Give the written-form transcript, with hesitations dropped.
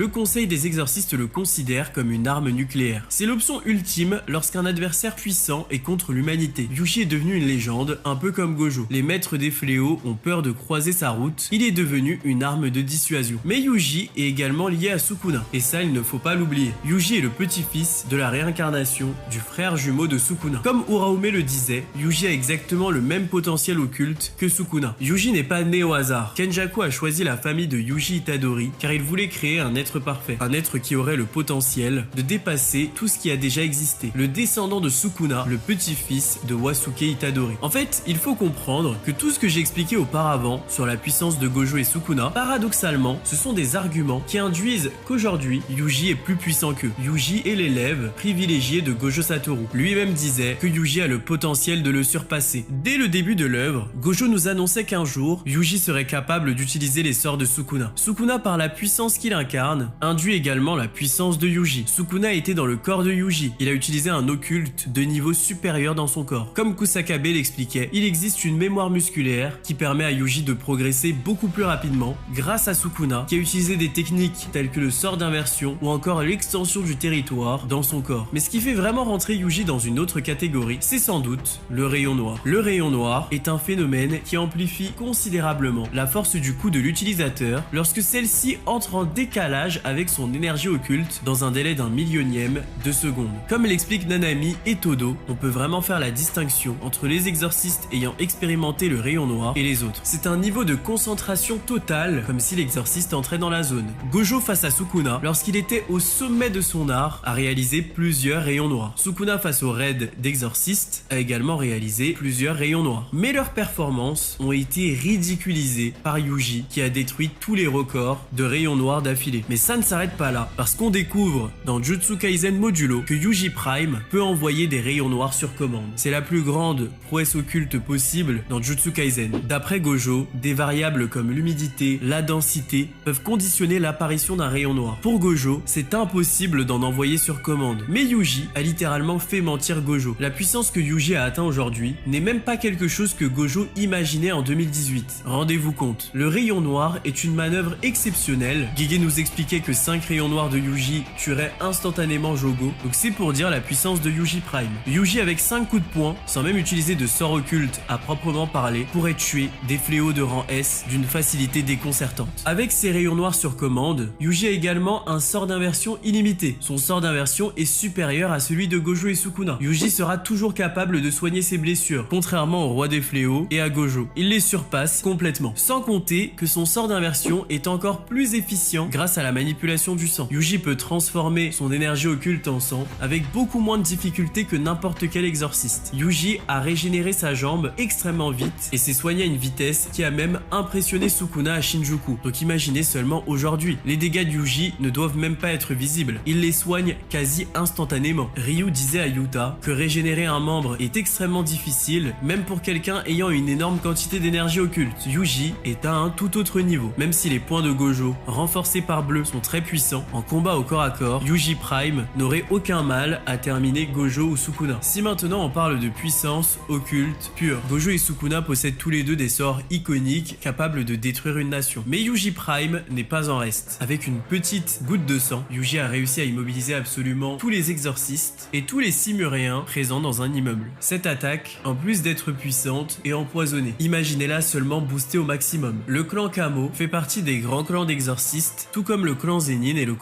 Le conseil des exorcistes le considère comme une arme nucléaire. C'est l'option ultime lorsqu'un adversaire puissant est contre l'humanité. Yuji est devenu une légende, un peu comme Gojo. Les maîtres des fléaux ont peur de croiser sa route, il est devenu une arme de dissuasion. Mais Yuji est également lié à Sukuna, et ça il ne faut pas l'oublier. Yuji est le petit-fils de la réincarnation du frère jumeau de Sukuna. Comme Uraume le disait, Yuji a exactement le même potentiel occulte que Sukuna. Yuji n'est pas né au hasard. Kenjaku a choisi la famille de Yuji Itadori car il voulait créer un être parfait, un être qui aurait le potentiel de dépasser tout ce qui a déjà existé. Le descendant de Sukuna, le petit-fils de Wasuke Itadori. En fait, il faut comprendre que tout ce que j'ai expliqué auparavant sur la puissance de Gojo et Sukuna, paradoxalement, ce sont des arguments qui induisent qu'aujourd'hui, Yuji est plus puissant qu'eux. Yuji est l'élève privilégié de Gojo Satoru. Lui-même disait que Yuji a le potentiel de le surpasser. Dès le début de l'œuvre, Gojo nous annonçait qu'un jour, Yuji serait capable d'utiliser les sorts de Sukuna. Sukuna, par la puissance qu'il incarne, induit également la puissance de Yuji. Sukuna était dans le corps de Yuji. Il a utilisé un occulte de niveau supérieur dans son corps. Comme Kusakabe l'expliquait, il existe une mémoire musculaire qui permet à Yuji de progresser beaucoup plus rapidement grâce à Sukuna qui a utilisé des techniques telles que le sort d'inversion ou encore l'extension du territoire dans son corps. Mais ce qui fait vraiment rentrer Yuji dans une autre catégorie, c'est sans doute le rayon noir. Le rayon noir est un phénomène qui amplifie considérablement la force du coup de l'utilisateur lorsque celle-ci entre en décalage avec son énergie occulte dans un délai d'un millionième de seconde. Comme l'explique Nanami et Todo, on peut vraiment faire la distinction entre les exorcistes ayant expérimenté le rayon noir et les autres. C'est un niveau de concentration totale, comme si l'exorciste entrait dans la zone. Gojo face à Sukuna, lorsqu'il était au sommet de son art, a réalisé plusieurs rayons noirs. Sukuna face au raid d'exorciste a également réalisé plusieurs rayons noirs. Mais leurs performances ont été ridiculisées par Yuji, qui a détruit tous les records de rayons noirs d'affilée. Mais ça ne s'arrête pas là, parce qu'on découvre dans Jutsu Kaisen Modulo que Yuji Prime peut envoyer des rayons noirs sur commande. C'est la plus grande prouesse occulte possible dans Jutsu Kaisen. D'après Gojo, des variables comme l'humidité, la densité peuvent conditionner l'apparition d'un rayon noir. Pour Gojo, c'est impossible d'en envoyer sur commande. Mais Yuji a littéralement fait mentir Gojo. La puissance que Yuji a atteint aujourd'hui n'est même pas quelque chose que Gojo imaginait en 2018. Rendez-vous compte, le rayon noir est une manœuvre exceptionnelle. Gege nous expliquait que 5 rayons noirs de Yuji tueraient instantanément Jogo, donc c'est pour dire la puissance de Yuji Prime. Yuji avec 5 coups de poing, sans même utiliser de sort occulte à proprement parler, pourrait tuer des fléaux de rang S d'une facilité déconcertante. Avec ses rayons noirs sur commande, Yuji a également un sort d'inversion illimité. Son sort d'inversion est supérieur à celui de Gojo et Sukuna. Yuji sera toujours capable de soigner ses blessures, contrairement au roi des fléaux et à Gojo. Il les surpasse complètement. Sans compter que son sort d'inversion est encore plus efficient grâce à la manipulation du sang. Yuji peut transformer son énergie occulte en sang avec beaucoup moins de difficulté que n'importe quel exorciste. Yuji a régénéré sa jambe extrêmement vite et s'est soigné à une vitesse qui a même impressionné Sukuna à Shinjuku. Donc imaginez seulement aujourd'hui, les dégâts de Yuji ne doivent même pas être visibles. Il les soigne quasi instantanément. Ryu disait à Yuta que régénérer un membre est extrêmement difficile, même pour quelqu'un ayant une énorme quantité d'énergie occulte. Yuji est à un tout autre niveau. Même si les points de Gojo, renforcés par bleu, sont très puissants, en combat au corps à corps, Yuji Prime n'aurait aucun mal à terminer Gojo ou Sukuna. Si maintenant on parle de puissance occulte pure, Gojo et Sukuna possèdent tous les deux des sorts iconiques capables de détruire une nation. Mais Yuji Prime n'est pas en reste. Avec une petite goutte de sang, Yuji a réussi à immobiliser absolument tous les exorcistes et tous les Simuréens présents dans un immeuble. Cette attaque, en plus d'être puissante, est empoisonnée. Imaginez-la seulement boostée au maximum. Le clan Kamo fait partie des grands clans d'exorcistes, tout comme le clan Zenin et le